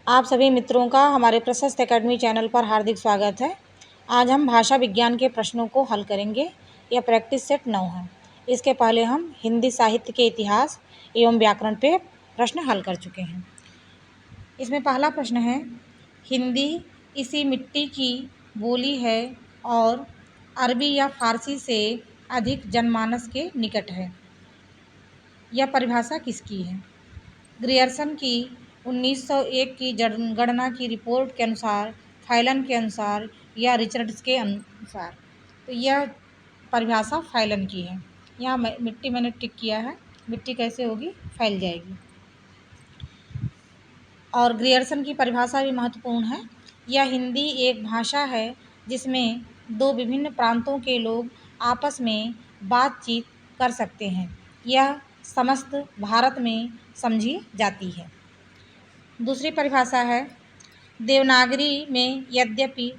आप सभी मित्रों का हमारे प्रशस्त एकेडमी चैनल पर हार्दिक स्वागत है। आज हम भाषा विज्ञान के प्रश्नों को हल करेंगे। यह प्रैक्टिस सेट 9 है। इसके पहले हम हिंदी साहित्य के इतिहास एवं व्याकरण पे प्रश्न हल कर चुके हैं। इसमें पहला प्रश्न है, हिंदी इसी मिट्टी की बोली है और अरबी या फारसी से अधिक जनमानस के निकट है। यह परिभाषा किसकी है? ग्रियर्सन की 1901 की गणना की रिपोर्ट के अनुसार, फैलन के अनुसार या रिचर्ड्स के अनुसार। तो यह परिभाषा फैलन की है। यहाँ मिट्टी मैंने टिक किया है। मिट्टी कैसे होगी? फैल जाएगी। और ग्रियर्सन की परिभाषा भी महत्वपूर्ण है। यह हिंदी एक भाषा है जिसमें दो विभिन्न प्रांतों के लोग आपस में बातचीत कर सकते हैं। यह समस्त भारत में समझी जाती है। दूसरी परिभाषा है, देवनागरी में यद्यपि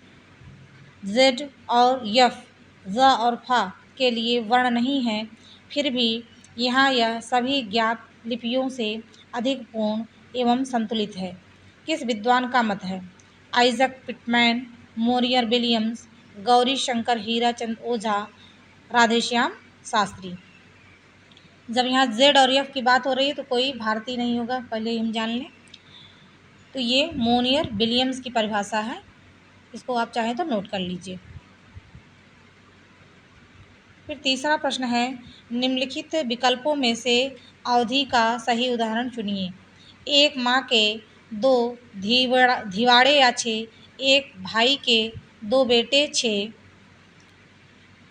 जेड और यफ, ज और फा के लिए वर्ण नहीं है, फिर भी यहाँ यह सभी ज्ञात लिपियों से अधिक पूर्ण एवं संतुलित है। किस विद्वान का मत है? Isaac Pitman, Monier Williams, Gauri Shankar Hirachand Ojha, Radheshyam Shastri. जब यहाँ जेड और यफ की बात हो रही है तो कोई भारतीय नहीं होगा, पहले हम जान लें। तो ये मोरियर विलियम्स की परिभाषा है। इसको आप चाहें तो नोट कर लीजिए। फिर तीसरा प्रश्न है, निम्नलिखित विकल्पों में से अवधि का सही उदाहरण चुनिए। एक माँ के दो धिवाड़े या छः, एक भाई के दो बेटे छः,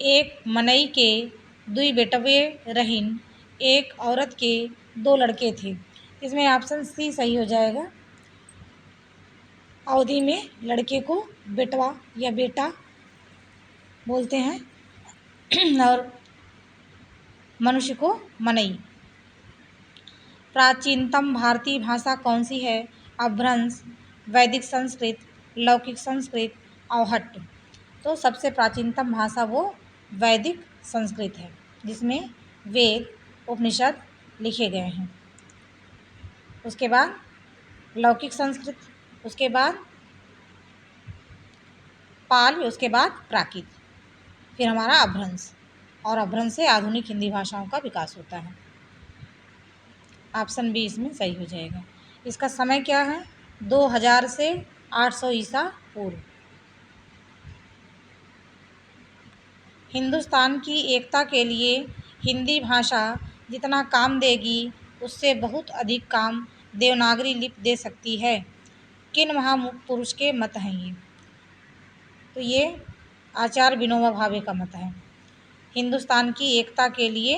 एक मनई के दुई बेटवे रहीन, एक औरत के दो लड़के थे। इसमें ऑप्शन सी सही हो जाएगा। अवधि में लड़के को बेटवा या बेटा बोलते हैं और मनुष्य को मनई। प्राचीनतम भारतीय भाषा कौन सी है? अपभ्रंश, वैदिक संस्कृत, लौकिक संस्कृत, अवहट्ट। तो सबसे प्राचीनतम भाषा वो वैदिक संस्कृत है, जिसमें वेद उपनिषद लिखे गए हैं। उसके बाद लौकिक संस्कृत, उसके बाद पाल, उसके बाद प्राकृत, फिर हमारा अपभ्रंश, और अपभ्रंश से आधुनिक हिंदी भाषाओं का विकास होता है। ऑप्शन बी इसमें सही हो जाएगा। इसका समय क्या है? 2000 से 800 ईसा पूर्व। हिंदुस्तान की एकता के लिए हिंदी भाषा जितना काम देगी, उससे बहुत अधिक काम देवनागरी लिपि दे सकती है। किन महापुरुष के मत हैं ये? तो ये आचार्य विनोबा भावे का मत है। हिंदुस्तान की एकता के लिए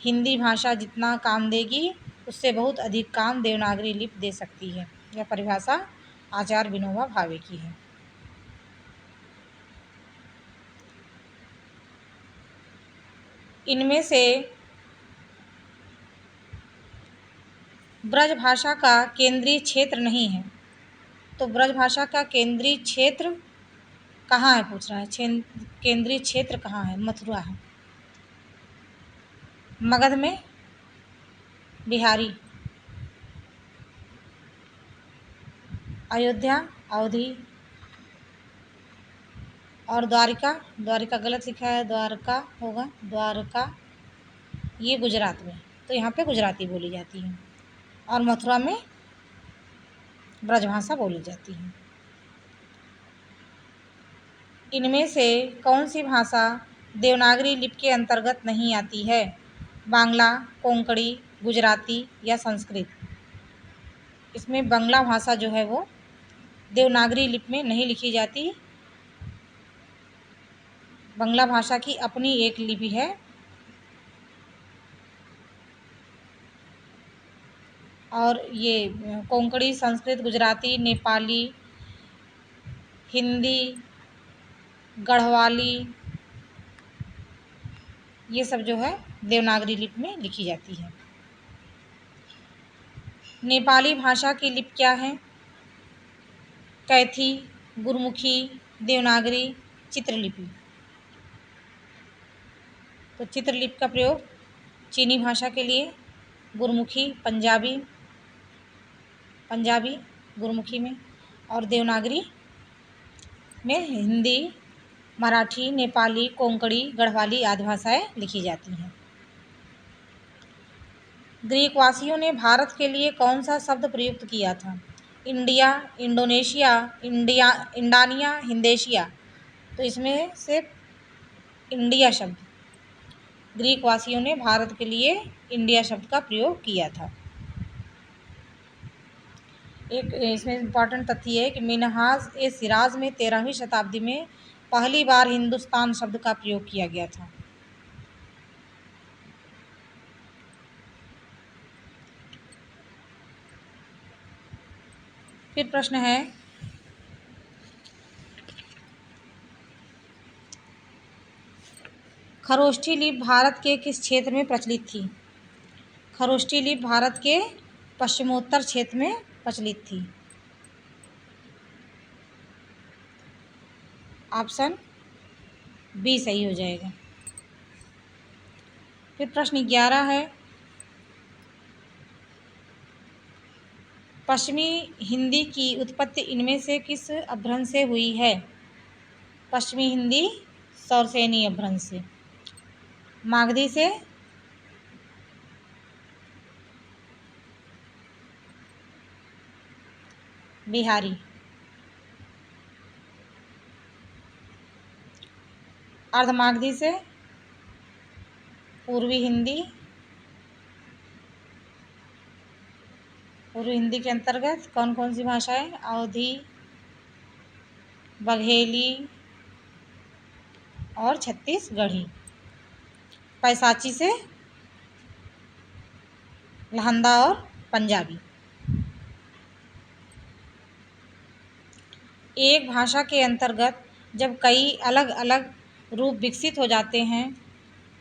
हिंदी भाषा जितना काम देगी, उससे बहुत अधिक काम देवनागरी लिपि दे सकती है। यह परिभाषा आचार्य विनोबा भावे की है। इनमें से ब्रज भाषा का केंद्रीय क्षेत्र नहीं है। तो ब्रज भाषा का केंद्रीय क्षेत्र कहाँ है पूछ रहा है। केंद्रीय क्षेत्र कहाँ है? मथुरा है। मगध में बिहारी, अयोध्या अवधी, और द्वारिका, द्वारिका गलत लिखा है, द्वारका होगा, द्वारका ये गुजरात में। तो यहाँ पे गुजराती बोली जाती है, और मथुरा में ब्रजभाषा बोली जाती है। इनमें से कौन सी भाषा देवनागरी लिपि के अंतर्गत नहीं आती है? बांग्ला, कोंकणी, गुजराती या संस्कृत। इसमें बांग्ला भाषा जो है वो देवनागरी लिपि में नहीं लिखी जाती। बांग्ला भाषा की अपनी एक लिपि है, और ये कोंकणी, संस्कृत, गुजराती, नेपाली, हिंदी, गढ़वाली, ये सब जो है देवनागरी लिपि में लिखी जाती है। नेपाली भाषा की लिपि क्या है? कैथी, गुरमुखी, देवनागरी, चित्रलिपि। तो चित्रलिपि का प्रयोग चीनी भाषा के लिए, गुरमुखी पंजाबी, गुरुमुखी में, और देवनागरी में हिंदी, मराठी, नेपाली, कोंकणी, गढ़वाली आदि भाषाएं लिखी जाती हैं। ग्रीक वासियों ने भारत के लिए कौन सा शब्द प्रयुक्त किया था? इंडिया, इंडोनेशिया, इंडानिया, हिंदेशिया। तो इसमें से इंडिया शब्द, ग्रीक वासियों ने भारत के लिए इंडिया शब्द का प्रयोग किया था। एक इसमें इम्पॉर्टेंट तथ्य है कि मिनहाज ए सिराज में 13वीं शताब्दी में पहली बार हिंदुस्तान शब्द का प्रयोग किया गया था। फिर प्रश्न है, खरोष्ठी लिपि भारत के किस क्षेत्र में प्रचलित थी? खरोष्ठी लिपि भारत के पश्चिमोत्तर क्षेत्र में प्रचलित थी। ऑप्शन बी सही हो जाएगा। फिर प्रश्न 11 है, पश्चिमी हिंदी की उत्पत्ति इनमें से किस अपभ्रंश से हुई है? पश्चिमी हिंदी सौरसेनी अपभ्रंश से, मागधी से, बिहारी, अर्धमागधी से, पूर्वी हिंदी, पूर्वी हिंदी के अंतर्गत कौन कौन सी भाषाएं? अवधी, बघेली और छत्तीसगढ़ी। पैसाची से लहंदा और पंजाबी। एक भाषा के अंतर्गत जब कई अलग अलग रूप विकसित हो जाते हैं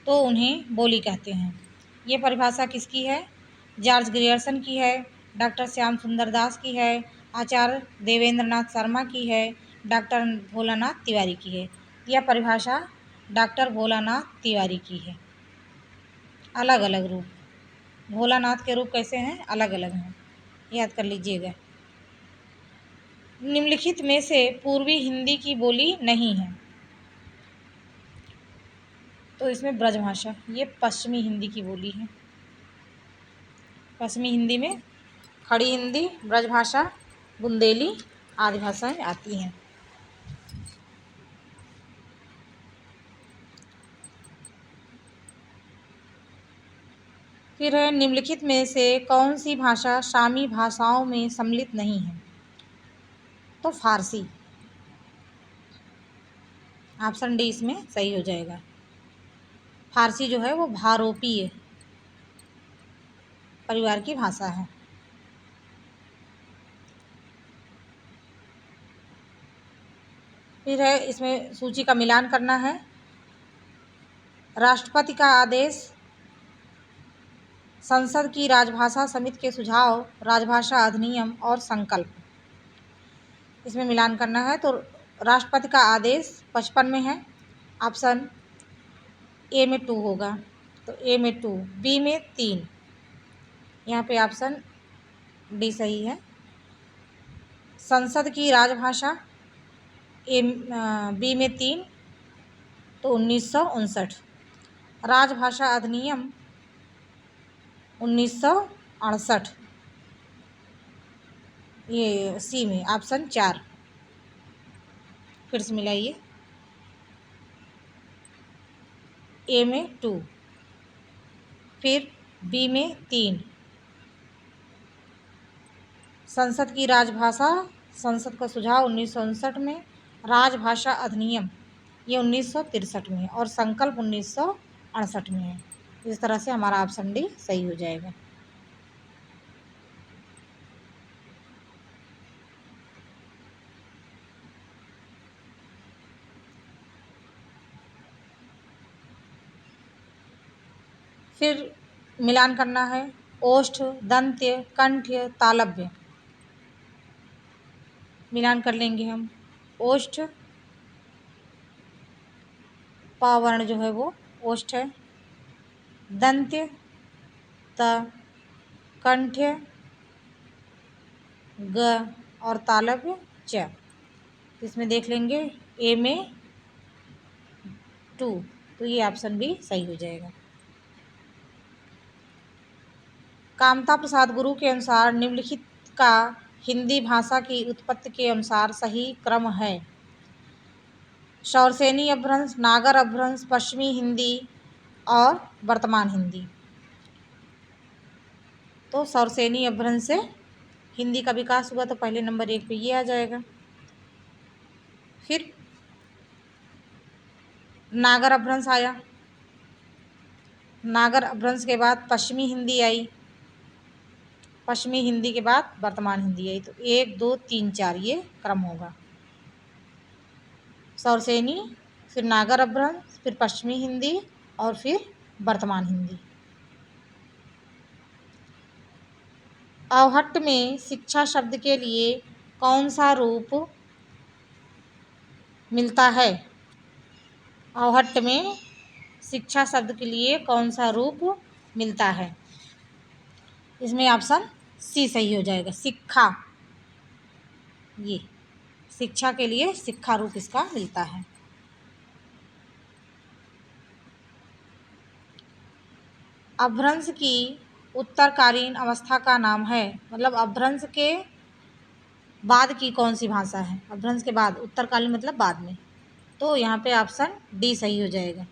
तो उन्हें बोली कहते हैं। ये परिभाषा किसकी है? जॉर्ज ग्रियर्सन की है, डॉक्टर श्याम सुंदर दास की है, आचार्य देवेंद्र नाथ शर्मा की है, डॉक्टर भोलानाथ तिवारी की है। यह परिभाषा डॉक्टर भोलानाथ तिवारी की है। अलग अलग रूप, भोलानाथ के रूप कैसे हैं? अलग अलग हैं, याद कर लीजिएगा। निम्नलिखित में से पूर्वी हिंदी की बोली नहीं है, तो इसमें ब्रजभाषा, ये पश्चिमी हिंदी की बोली है। पश्चिमी हिंदी में खड़ी हिंदी, ब्रजभाषा, बुंदेली आदि भाषाएं आती हैं। फिर है, निम्नलिखित में से कौन सी भाषा शामी भाषाओं में सम्मिलित नहीं है? तो फारसी, ऑप्शन डी इसमें सही हो जाएगा। फारसी जो है वो भारोपीय परिवार की भाषा है। फिर है, इसमें सूची का मिलान करना है। राष्ट्रपति का आदेश, संसद की राजभाषा समिति के सुझाव, राजभाषा अधिनियम और संकल्प। इसमें मिलान करना है। तो राष्ट्रपति का आदेश 55 में है, ऑप्शन ए में 2 होगा, तो ए में 2, बी में 3, यहाँ पे ऑप्शन डी सही है। संसद की राजभाषा बी में 3, तो 1959। राजभाषा अधिनियम 1968, ये सी में ऑप्शन 4। फिर से मिलाइए, ए में 2, फिर बी में 3, संसद की राजभाषा, संसद का सुझाव 1959 में, राजभाषा अधिनियम ये 1963 में, और संकल्प 1968 में है। इस तरह से हमारा ऑप्शन डी सही हो जाएगा। फिर मिलान करना है। ओष्ठ, दंत्य, कंठ्य, तालव्य। मिलान कर लेंगे हम। ओष्ठ, प वर्ण जो है वो ओष्ठ है। दंत्य, त, कंठ्य, ग, और तालव्य च। इसमें देख लेंगे ए में 2, तो ये ऑप्शन भी सही हो जाएगा। कामता प्रसाद गुरु के अनुसार निम्नलिखित का हिंदी भाषा की उत्पत्ति के अनुसार सही क्रम है। शौरसेनी अपभ्रंश, नागर अपभ्रंश, पश्चिमी हिंदी और वर्तमान हिंदी। तो शौरसेनी अपभ्रंश से हिंदी का विकास हुआ, तो पहले नंबर 1 पे ये आ जाएगा। फिर नागर अपभ्रंश आया, नागर अपभ्रंश के बाद पश्चिमी हिंदी आई, पश्चिमी हिंदी के बाद वर्तमान हिंदी आई। तो 1 2 3 4 ये क्रम होगा। शौरसेनी, फिर नागर अपभ्रंश, फिर पश्चिमी हिंदी और फिर वर्तमान हिंदी। अवहट्ट में शिक्षा शब्द के लिए कौन सा रूप मिलता है? अवहट्ट में शिक्षा शब्द के लिए कौन सा रूप मिलता है? इसमें ऑप्शन सी सही हो जाएगा, शिक्षा। ये शिक्षा के लिए शिक्षा रूप इसका मिलता है। अपभ्रंश की उत्तरकालीन अवस्था का नाम है, मतलब अपभ्रंश के बाद की कौन सी भाषा है? अपभ्रंश के बाद, उत्तरकालीन मतलब बाद में, तो यहाँ पे ऑप्शन डी सही हो जाएगा,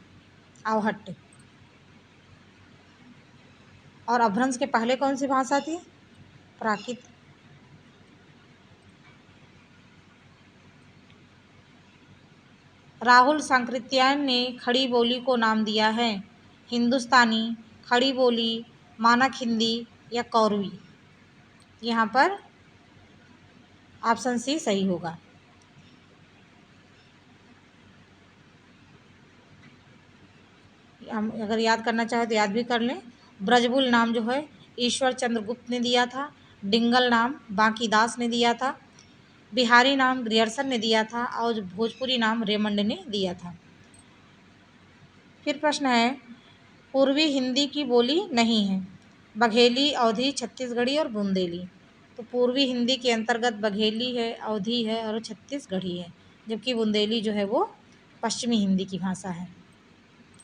अवहट्ट। और अपभ्रंश के पहले कौन सी भाषा थी? प्राकृत। राहुल सांकृत्यायन ने खड़ी बोली को नाम दिया है, हिंदुस्तानी, खड़ी बोली, मानक हिंदी या कौरवी। यहाँ पर ऑप्शन सी सही होगा। हम अगर याद करना चाहे तो याद भी कर लें। ब्रजबुल नाम जो है ईश्वर चंद्र गुप्त ने दिया था, डिंगल नाम बांकीदास ने दिया था, बिहारी नाम ग्रियर्सन ने दिया था और भोजपुरी नाम रेमंड ने दिया था। फिर प्रश्न है, पूर्वी हिंदी की बोली नहीं है, बघेली, अवधी, छत्तीसगढ़ी और बुंदेली। तो पूर्वी हिंदी के अंतर्गत बघेली है, अवधी है और छत्तीसगढ़ी है, जबकि बुंदेली जो है वो पश्चिमी हिंदी की भाषा है,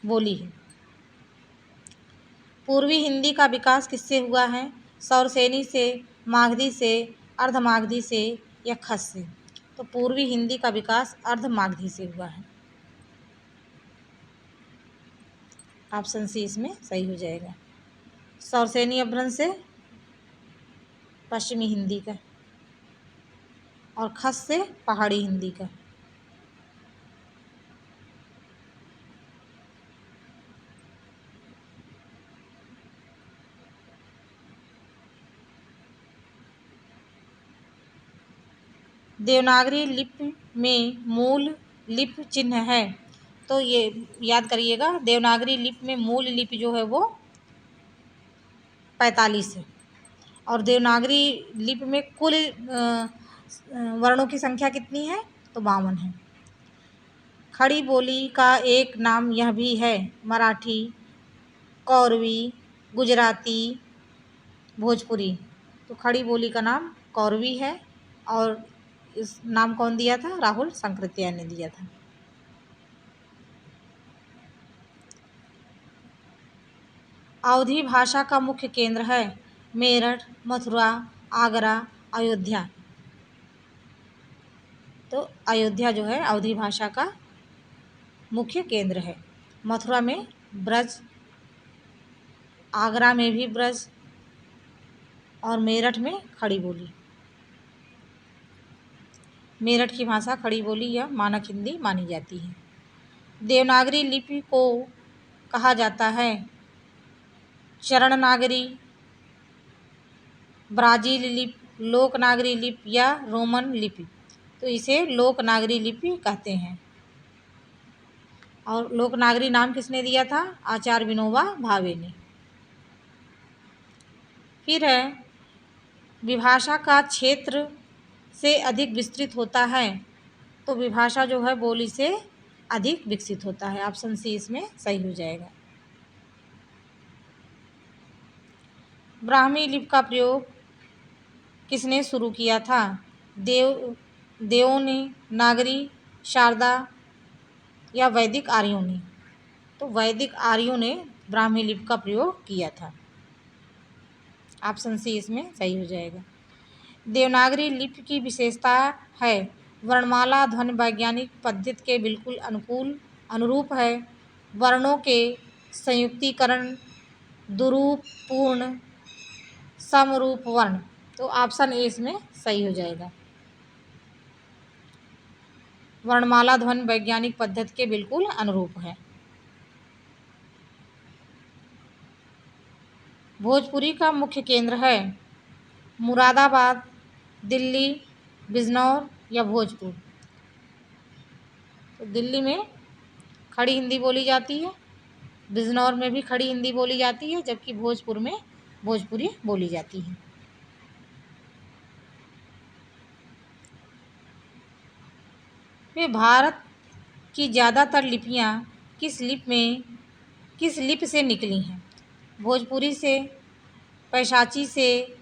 बोली है। पूर्वी हिंदी का विकास किससे हुआ है? शौरसेनी से, मागधी से, अर्धमागधी से या खस से? तो पूर्वी हिंदी का विकास अर्धमागधी से हुआ है, ऑप्शन सी इसमें सही हो जाएगा। शौरसेनी अपभ्रंश से पश्चिमी हिंदी का और खस से पहाड़ी हिंदी का। देवनागरी लिपि में मूल लिपि चिन्ह है, तो ये याद करिएगा, देवनागरी लिपि में मूल लिपि जो है वो 45 है और देवनागरी लिपि में कुल वर्णों की संख्या कितनी है? तो 52 है। खड़ी बोली का एक नाम यह भी है, मराठी, कौरवी, गुजराती, भोजपुरी। तो खड़ी बोली का नाम कौरवी है और इस नाम कौन दिया था? राहुल सांकृत्यायन ने दिया था। अवधी भाषा का मुख्य केंद्र है, मेरठ, मथुरा, आगरा, अयोध्या। तो अयोध्या जो है अवधी भाषा का मुख्य केंद्र है। मथुरा में ब्रज, आगरा में भी ब्रज और मेरठ में खड़ी बोली। मेरठ की भाषा खड़ी बोली या मानक हिंदी मानी जाती है। देवनागरी लिपि को कहा जाता है चरण नागरी, ब्राज़ील लिपि, लोकनागरी लिपि या रोमन लिपि। तो इसे लोकनागरी लिपि कहते हैं। और लोकनागरी नाम किसने दिया था? आचार्य विनोबा भावे ने। फिर है, विभाषा का क्षेत्र से अधिक विस्तृत होता है, तो विभाषा जो है बोली से अधिक विकसित होता है, ऑप्शन सी इसमें सही हो जाएगा। ब्राह्मी लिपि का प्रयोग किसने शुरू किया था? देवोनी, नागरी, शारदा या वैदिक आर्यों ने? तो वैदिक आर्यों ने ब्राह्मी लिपि का प्रयोग किया था। ऑप्शन सी इसमें सही हो जाएगा। देवनागरी लिपि की विशेषता है वर्णमाला ध्वनि वैज्ञानिक पद्धति के बिल्कुल अनुरूप है, वर्णों के संयुक्तीकरण, दुरूपपूर्ण, समरूप वर्ण। तो ऑप्शन ए इसमें सही हो जाएगा। वर्णमाला ध्वनि वैज्ञानिक पद्धति के बिल्कुल अनुरूप है। भोजपुरी का मुख्य केंद्र है मुरादाबाद, दिल्ली, बिजनौर या भोजपुर? तो दिल्ली में खड़ी हिंदी बोली जाती है, बिजनौर में भी खड़ी हिंदी बोली जाती है, जबकि भोजपुर में भोजपुरी बोली जाती है। वे भारत की ज़्यादातर लिपियाँ किस लिपि से निकली हैं? भोजपुरी से, पैशाची से,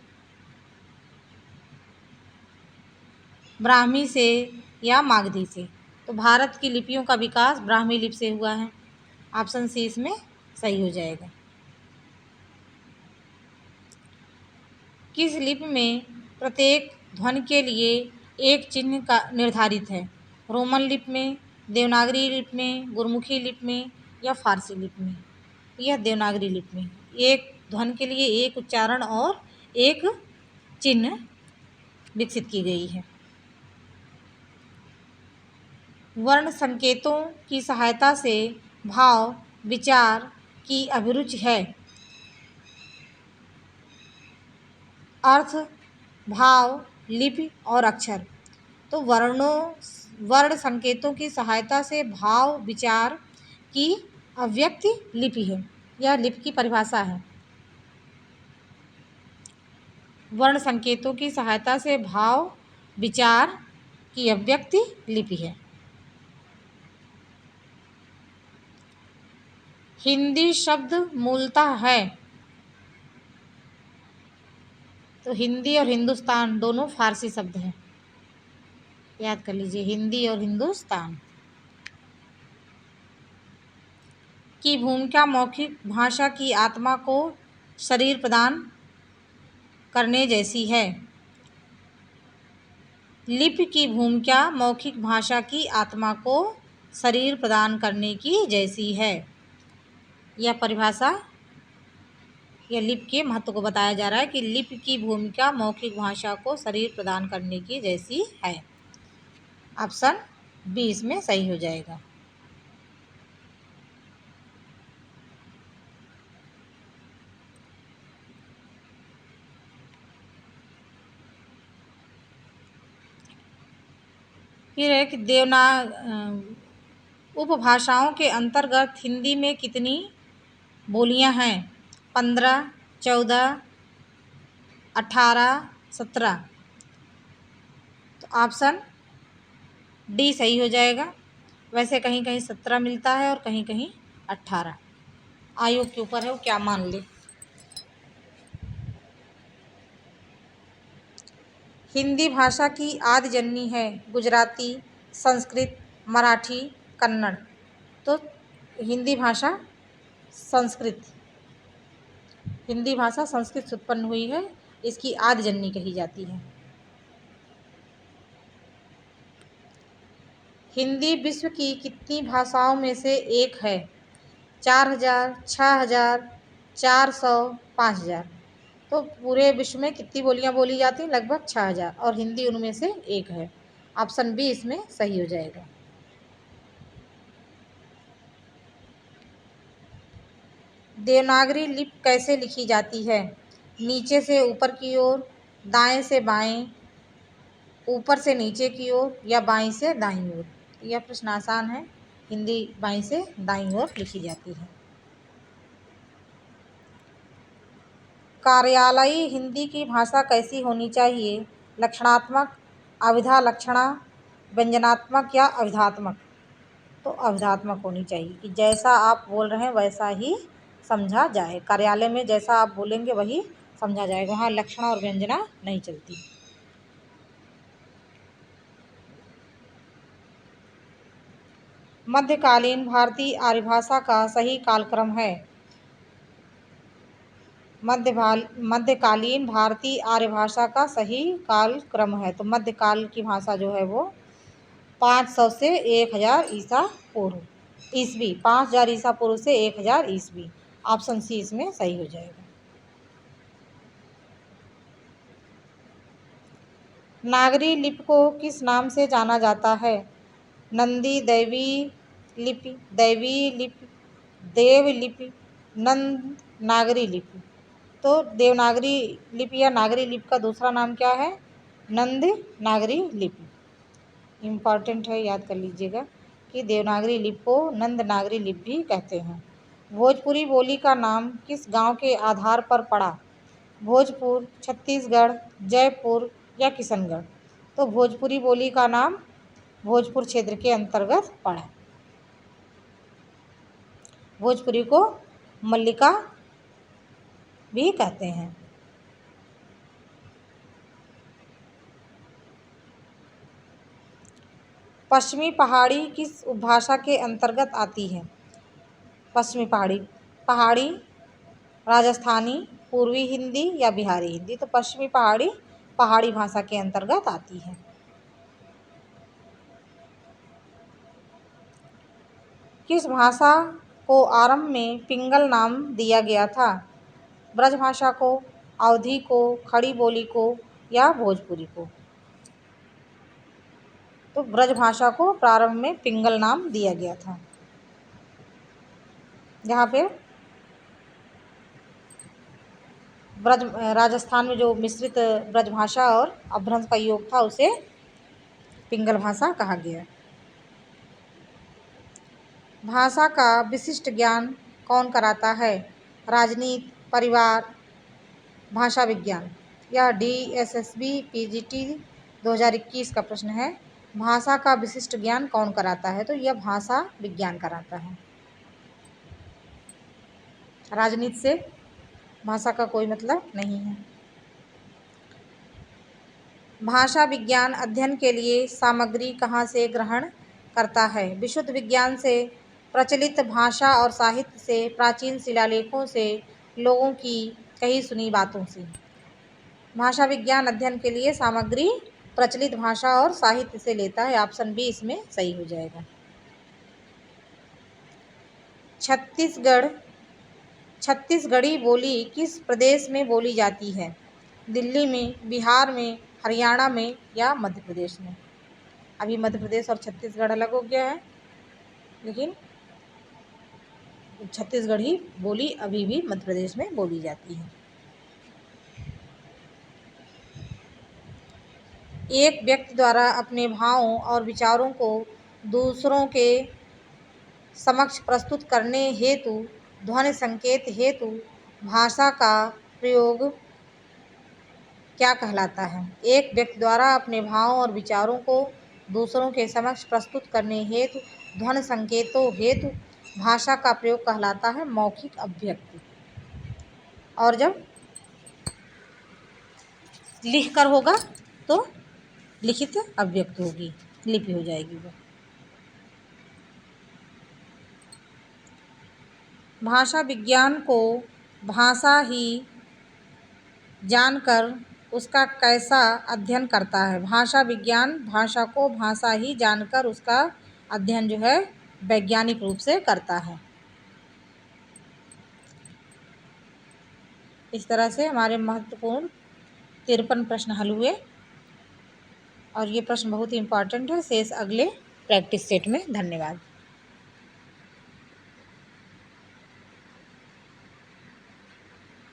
ब्राह्मी से या मागधी से? तो भारत की लिपियों का विकास ब्राह्मी लिपि से हुआ है। ऑप्शन सी इसमें सही हो जाएगा। किस लिपि में प्रत्येक ध्वनि के लिए एक चिन्ह का निर्धारित है? रोमन लिपि में, देवनागरी लिपि में, गुरमुखी लिपि में या फारसी लिपि में? यह देवनागरी लिपि में एक ध्वनि के लिए एक उच्चारण और एक चिन्ह विकसित की गई है। वर्ण संकेतों की सहायता से भाव विचार की अभिरुचि है। अर्थ, भाव, लिपि और अक्षर। तो वर्ण संकेतों की सहायता से भाव विचार की अभिव्यक्ति लिपि है। यह लिपि की परिभाषा है। वर्ण संकेतों की सहायता से भाव विचार की अभिव्यक्ति लिपि है। हिंदी शब्द मूलतः है? तो हिंदी और हिंदुस्तान दोनों फारसी शब्द हैं, याद कर लीजिए, हिंदी और हिंदुस्तान। की भूमिका मौखिक भाषा की आत्मा को शरीर प्रदान करने जैसी है। लिपि की भूमिका मौखिक भाषा की आत्मा को शरीर प्रदान करने की जैसी है। यह परिभाषा या लिपि के महत्व को बताया जा रहा है कि लिपि की भूमिका मौखिक भाषा को शरीर प्रदान करने की जैसी है। ऑप्शन बी इसमें सही हो जाएगा। फिर है कि उपभाषाओं के अंतर्गत हिंदी में कितनी बोलियां हैं? 15, 14, 18, 17? तो ऑप्शन डी सही हो जाएगा। वैसे कहीं कहीं 17 मिलता है और कहीं कहीं 18। आयोग के ऊपर है वो क्या मान ले। हिंदी भाषा की आदि जननी है गुजराती, संस्कृत, मराठी, कन्नड़? तो हिंदी भाषा संस्कृत से उत्पन्न हुई है, इसकी आदि जननी कही जाती है। हिंदी विश्व की कितनी भाषाओं में से एक है? 4000, 6000, 400, 5000? तो पूरे विश्व में कितनी बोलियां बोली जाती हैं? लगभग 6000, और हिंदी उनमें से एक है। ऑप्शन बी इसमें सही हो जाएगा। देवनागरी लिपि कैसे लिखी जाती है? नीचे से ऊपर की ओर, दाएं से बाएं, ऊपर से नीचे की ओर या बाईं से दाईं ओर? यह प्रश्न आसान है। हिंदी बाईं से दाईं ओर लिखी जाती है। कार्यालयी हिंदी की भाषा कैसी होनी चाहिए? लक्षणात्मक, अभिधा लक्षणा, व्यंजनात्मक या अभिधात्मक? तो अभिधात्मक होनी चाहिए कि जैसा आप बोल रहे हैं वैसा ही समझा जाए। कार्यालय में जैसा आप बोलेंगे वही समझा जाएगा, वहाँ लक्षणा और व्यंजना नहीं चलती। मध्यकालीन भारतीय आर्य भाषा का सही कालक्रम है। मध्यकालीन भारतीय आर्य भाषा का सही कालक्रम है। तो मध्यकाल की भाषा जो है वो 500 से 1000 ईसा पूर्व ईस्वी, 5000 ईसा पूर्व से 1000 ईस्वी। ऑप्शन सी इसमें सही हो जाएगा। नागरी लिपि को किस नाम से जाना जाता है? नंदी दैवी लिपि, दैवी लिपि, देव लिपि, नंद नागरी लिपि। तो देवनागरी लिपि या नागरी लिपि का दूसरा नाम क्या है? नंद नागरी लिपि। इम्पॉर्टेंट है, याद कर लीजिएगा कि देवनागरी लिपि को नंद नागरी लिपि भी कहते हैं। भोजपुरी बोली का नाम किस गांव के आधार पर पड़ा? भोजपुर, छत्तीसगढ़, जयपुर या किशनगढ़। तो भोजपुरी बोली का नाम भोजपुर क्षेत्र के अंतर्गत पड़ा। भोजपुरी को मल्लिका भी कहते हैं। पश्चिमी पहाड़ी किस उपभाषा के अंतर्गत आती है? पश्चिमी पहाड़ी, पहाड़ी, राजस्थानी, पूर्वी हिंदी या बिहारी हिंदी। तो पश्चिमी पहाड़ी पहाड़ी भाषा के अंतर्गत आती है। किस भाषा को आरंभ में पिंगल नाम दिया गया था? ब्रजभाषा को, अवधी को, खड़ी बोली को या भोजपुरी को। तो ब्रजभाषा को प्रारंभ में पिंगल नाम दिया गया था। जहाँ पे राजस्थान में जो मिश्रित ब्रजभाषा और अपभ्रंश का योग था उसे पिंगल भाषा कहा गया। भाषा का विशिष्ट ज्ञान कौन कराता है? राजनीति, परिवार, भाषा विज्ञान। यह DSSB PGT 2021 का प्रश्न है। भाषा का विशिष्ट ज्ञान कौन कराता है? तो यह भाषा विज्ञान कराता है। राजनीति से भाषा का कोई मतलब नहीं है। भाषा विज्ञान अध्ययन के लिए सामग्री कहाँ से ग्रहण करता है? विशुद्ध विज्ञान से, प्रचलित भाषा और साहित्य से, प्राचीन शिलालेखों से, लोगों की कही सुनी बातों से। भाषा विज्ञान अध्ययन के लिए सामग्री प्रचलित भाषा और साहित्य से लेता है। ऑप्शन बी इसमें सही हो जाएगा। छत्तीसगढ़ी बोली किस प्रदेश में बोली जाती है? दिल्ली में, बिहार में, हरियाणा में या मध्य प्रदेश में। अभी मध्य प्रदेश और छत्तीसगढ़ अलग हो गया है, लेकिन छत्तीसगढ़ी बोली अभी भी मध्य प्रदेश में बोली जाती है। एक व्यक्ति द्वारा अपने भावों और विचारों को दूसरों के समक्ष प्रस्तुत करने हेतु, ध्वनि संकेत हेतु भाषा का प्रयोग क्या कहलाता है? एक व्यक्ति द्वारा अपने भावों और विचारों को दूसरों के समक्ष प्रस्तुत करने हेतु, ध्वनि संकेतों हेतु भाषा का प्रयोग कहलाता है मौखिक अभिव्यक्ति। और जब लिख कर होगा तो लिखित अभिव्यक्ति होगी, लिपि हो जाएगी वो। भाषा विज्ञान को भाषा ही जानकर उसका कैसा अध्ययन करता है? भाषा विज्ञान भाषा को भाषा ही जानकर उसका अध्ययन जो है वैज्ञानिक रूप से करता है। इस तरह से हमारे महत्वपूर्ण 53 प्रश्न हल हुए और ये प्रश्न बहुत ही इम्पोर्टेंट है। शेष अगले प्रैक्टिस सेट में। धन्यवाद।